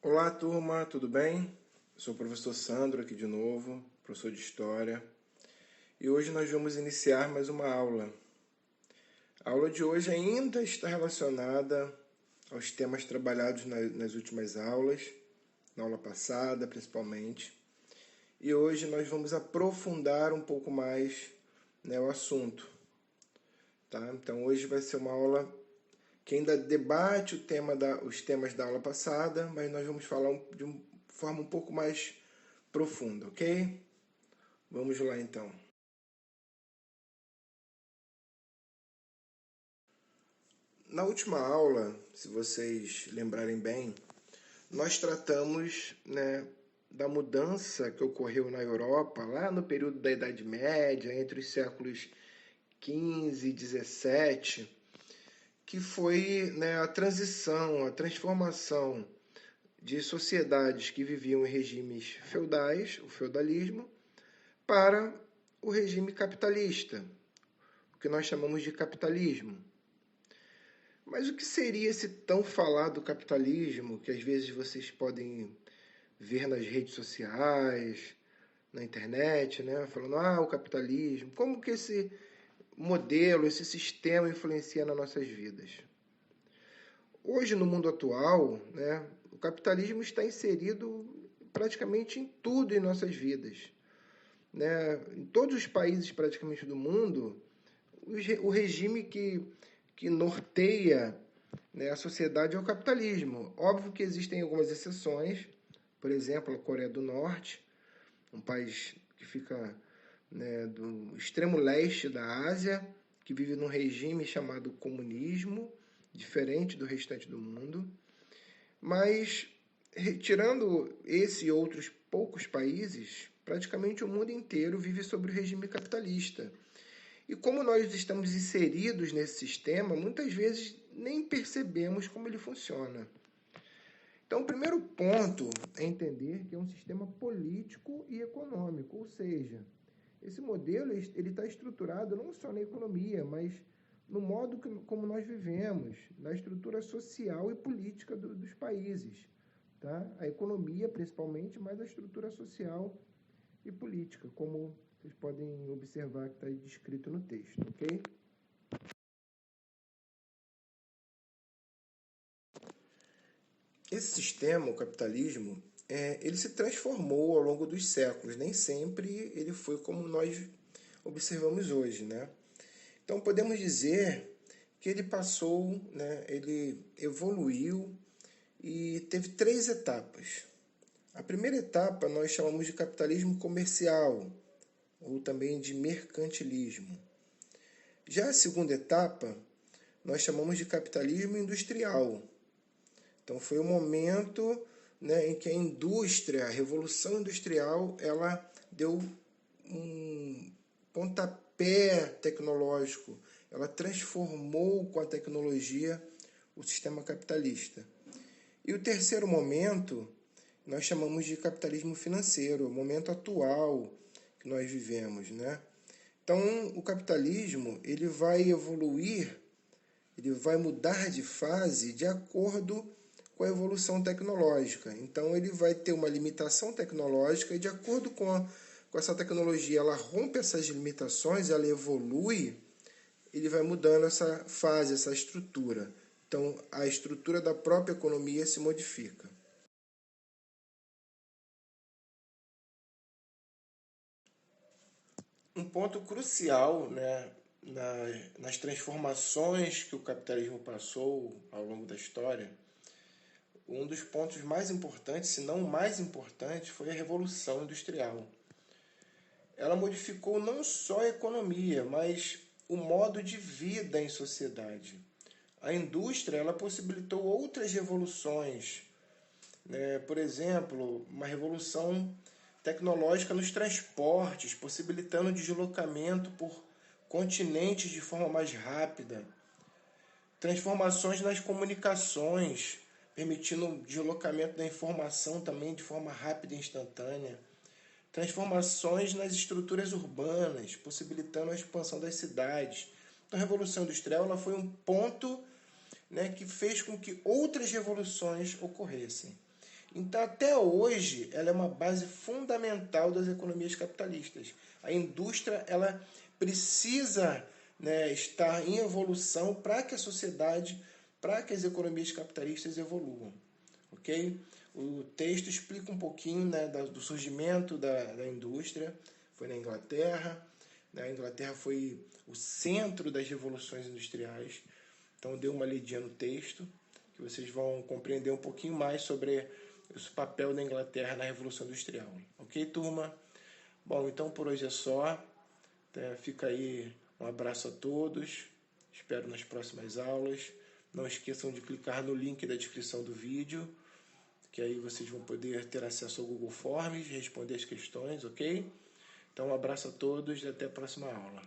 Olá, turma, tudo bem? Sou o professor Sandro aqui de novo, professor de História. E hoje nós vamos iniciar mais uma aula. A aula de hoje ainda está relacionada aos temas trabalhados nas últimas aulas, na aula passada principalmente. E hoje nós vamos aprofundar um pouco mais, o assunto. Tá? Então hoje vai ser uma aula que ainda debate os temas da aula passada, mas nós vamos falar de uma forma um pouco mais profunda, ok? Vamos lá então. Na última aula, se vocês lembrarem bem, nós tratamos, da mudança que ocorreu na Europa lá no período da Idade Média, entre os séculos XV e XVII, que foi, a transição, a transformação de sociedades que viviam em regimes feudais, o feudalismo, para o regime capitalista, o que nós chamamos de capitalismo. Mas o que seria esse tão falado capitalismo, que às vezes vocês podem ver nas redes sociais, na internet, falando, o capitalismo, como que esse modelo, esse sistema influencia nas nossas vidas? Hoje, no mundo atual, o capitalismo está inserido praticamente em tudo em nossas vidas. Em todos os países praticamente do mundo, o regime que norteia, a sociedade é o capitalismo. Óbvio que existem algumas exceções, por exemplo, a Coreia do Norte, um país que fica do extremo leste da Ásia, que vive num regime chamado comunismo, diferente do restante do mundo. Mas, retirando esse e outros poucos países, praticamente o mundo inteiro vive sob o regime capitalista. E como nós estamos inseridos nesse sistema, muitas vezes nem percebemos como ele funciona. Então, o primeiro ponto é entender que é um sistema político e econômico, ou seja, esse modelo ele está estruturado não só na economia, mas no modo como nós vivemos, na estrutura social e política dos países. Tá? A economia, principalmente, mas a estrutura social e política, como vocês podem observar que está descrito no texto, ok? Esse sistema, o capitalismo, ele se transformou ao longo dos séculos. Nem sempre ele foi como nós observamos hoje, Então, podemos dizer que ele passou, ele evoluiu e teve 3 etapas. A primeira etapa nós chamamos de capitalismo comercial, ou também de mercantilismo. Já a segunda etapa nós chamamos de capitalismo industrial. Então foi o momento em que a indústria, a revolução industrial, ela deu um pontapé tecnológico, ela transformou com a tecnologia o sistema capitalista. E o terceiro momento nós chamamos de capitalismo financeiro, o momento atual que nós vivemos, Então, o capitalismo ele vai evoluir, ele vai mudar de fase de acordo com a evolução tecnológica. Então, ele vai ter uma limitação tecnológica e, de acordo com essa tecnologia, ela rompe essas limitações, ela evolui, ele vai mudando essa fase, essa estrutura. Então, a estrutura da própria economia se modifica. Um ponto crucial nas transformações que o capitalismo passou ao longo da história, um dos pontos mais importantes, se não o mais importante, foi a Revolução Industrial. Ela modificou não só a economia, mas o modo de vida em sociedade. A indústria ela possibilitou outras revoluções, por exemplo, uma revolução tecnológica nos transportes, possibilitando o deslocamento por continentes de forma mais rápida. Transformações nas comunicações, permitindo o deslocamento da informação também de forma rápida e instantânea. Transformações nas estruturas urbanas, possibilitando a expansão das cidades. Então, a Revolução Industrial ela foi um ponto que fez com que outras revoluções ocorressem. Então, até hoje, ela é uma base fundamental das economias capitalistas. A indústria, ela precisa, né, estar em evolução para que a sociedade, para que as economias capitalistas evoluam, ok? O texto explica um pouquinho, né, do surgimento da indústria, foi na Inglaterra, né? A Inglaterra foi o centro das revoluções industriais, então deu uma lidinha no texto, que vocês vão compreender um pouquinho mais sobre esse papel da Inglaterra na Revolução Industrial. Ok, turma? Bom, então por hoje é só. Fica aí um abraço a todos. Espero nas próximas aulas. Não esqueçam de clicar no link da descrição do vídeo, que aí vocês vão poder ter acesso ao Google Forms, responder as questões, ok? Então um abraço a todos e até a próxima aula.